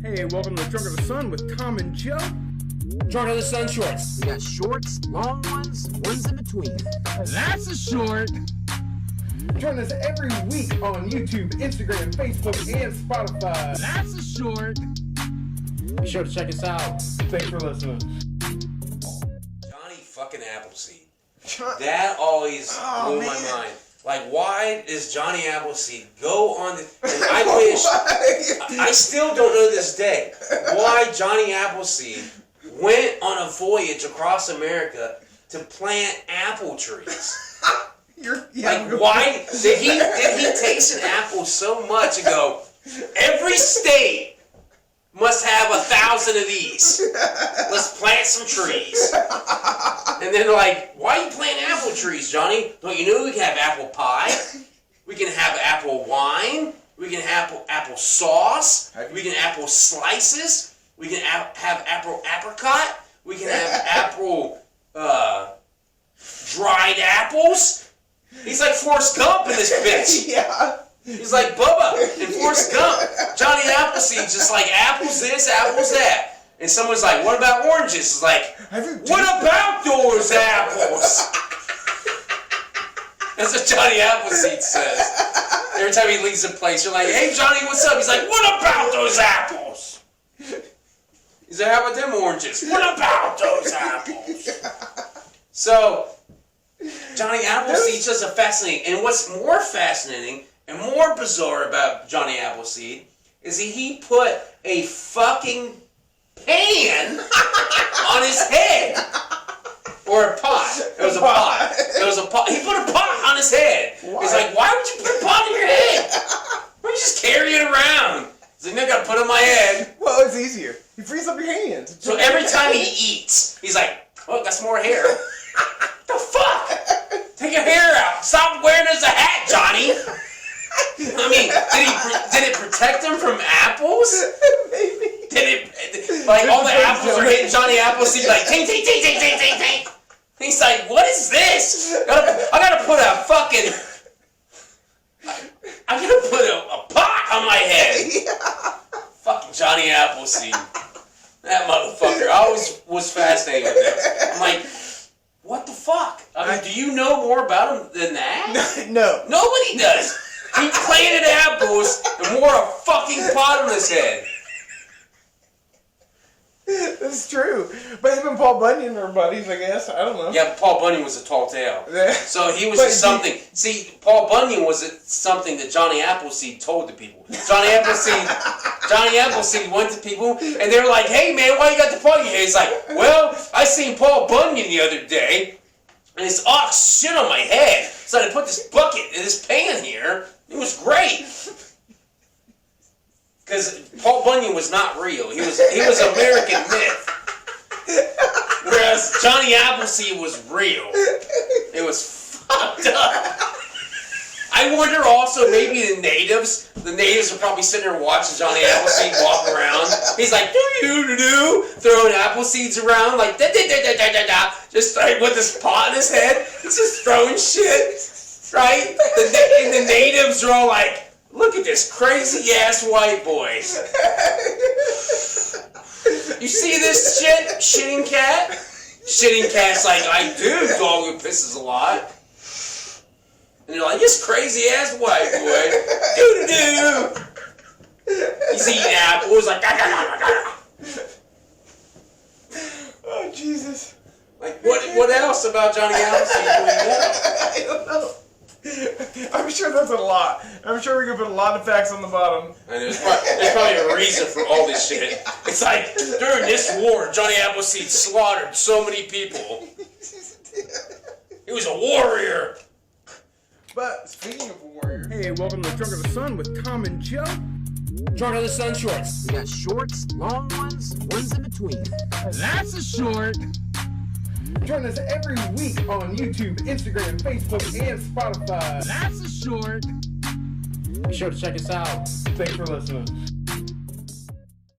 Hey, welcome to Drunk of the Sun with Tom and Joe. Drunk of the Sun shorts. We got shorts, long ones, ones in between. That's a short. Join us every week on YouTube, Instagram, Facebook, and Spotify. That's a short. Be sure to check us out. Thanks for listening. Johnny fucking Appleseed. That always blew my mind. Like, why does Johnny Appleseed go on the... And I still don't know to this day why Johnny Appleseed went on a voyage across America to plant apple trees. Why did he taste an apple so much and go, every state must have 1,000 of these. Let's plant some trees. And then like, why are you planting apple trees, Johnny? Don't you know we can have apple pie? We can have apple wine. We can have apple sauce. We can have apple slices. We can have apple apricot. We can have apple dried apples. He's like Forrest Gump in this bitch. Yeah. He's like Bubba and Forrest Gump. Johnny Appleseed just like apples this, apples that. And someone's like, what about oranges? It's like, what about those apples? That's what Johnny Appleseed says. Every time he leaves a place, you're like, hey Johnny, what's up? He's like, what about those apples? He's like, how about them oranges? What about those apples? So, Johnny Appleseed's just a fascinating, and what's more fascinating and more bizarre about Johnny Appleseed is he put a fucking pan on his head. Or a pot. It was a pot. It was a pot. He put a pot on his head. Why? He's like, why would you put a pot on your head? Why don't you just carry it around? He's like, no, I gotta put it on my head. Well, it's easier. You freeze up your hands. So every time he eats, he's like, oh, got some more hair. What the fuck? Take your hair out. Stop wearing it as a hat, Johnny. I mean, did it protect him from apples? Maybe. Did it, like, all the apples are hitting Johnny Appleseed, like, ting, ting, ting, ting, ting, ting, ting. He's like, what is this? I gotta put a fucking, I gotta put a pot on my head. Yeah. Fucking Johnny Appleseed. That motherfucker. I always was fascinated with him. I'm like, what the fuck? I mean, do you know more about him than that? No. Nobody does. He planted apples and wore a fucking pot on his head. That's true. But him and Paul Bunyan are buddies, I guess. I don't know. Yeah, but Paul Bunyan was a tall tale. So he was something. See, Paul Bunyan was something that Johnny Appleseed told the people. Johnny Appleseed went to people, and they were like, hey man, why you got the pot in your head? He's like, well, I seen Paul Bunyan the other day, and his ox shit on my head. So I put this bucket in this pan here. It was great. Because Paul Bunyan was not real. He was American myth. Whereas Johnny Appleseed was real. It was fucked up. I wonder also, maybe the natives are probably sitting there watching Johnny Appleseed walk around. He's like, do-do-do-do, throwing apple seeds around, like, da-da-da-da-da-da-da, just like with this pot in his head. He's just throwing shit, right? And the natives are all like, look at this crazy ass white boy. You see this shit? Shitting cat? Shitting cat's like, I do, dog who pisses a lot. And they're like, this crazy ass white boy. Doo-doo-doo. He's eating apples like, da-da-da-da-da. Oh, Jesus. Like, what else about Johnny Appleseed do we know? I don't know. I'm sure that's a lot. I'm sure we can put a lot of facts on the bottom. And there's probably a reason for all this shit. It's like, during this war, Johnny Appleseed slaughtered so many people. He was a warrior. But speaking of warrior, Hey, welcome to Drunk of the Sun with Tom and Joe. Drunk of the Sun shorts. we got shorts, long ones, ones in between. That's a short. Join us every week on YouTube, Instagram, Facebook, and Spotify. That's a short. Be sure to check us out. Thanks for listening.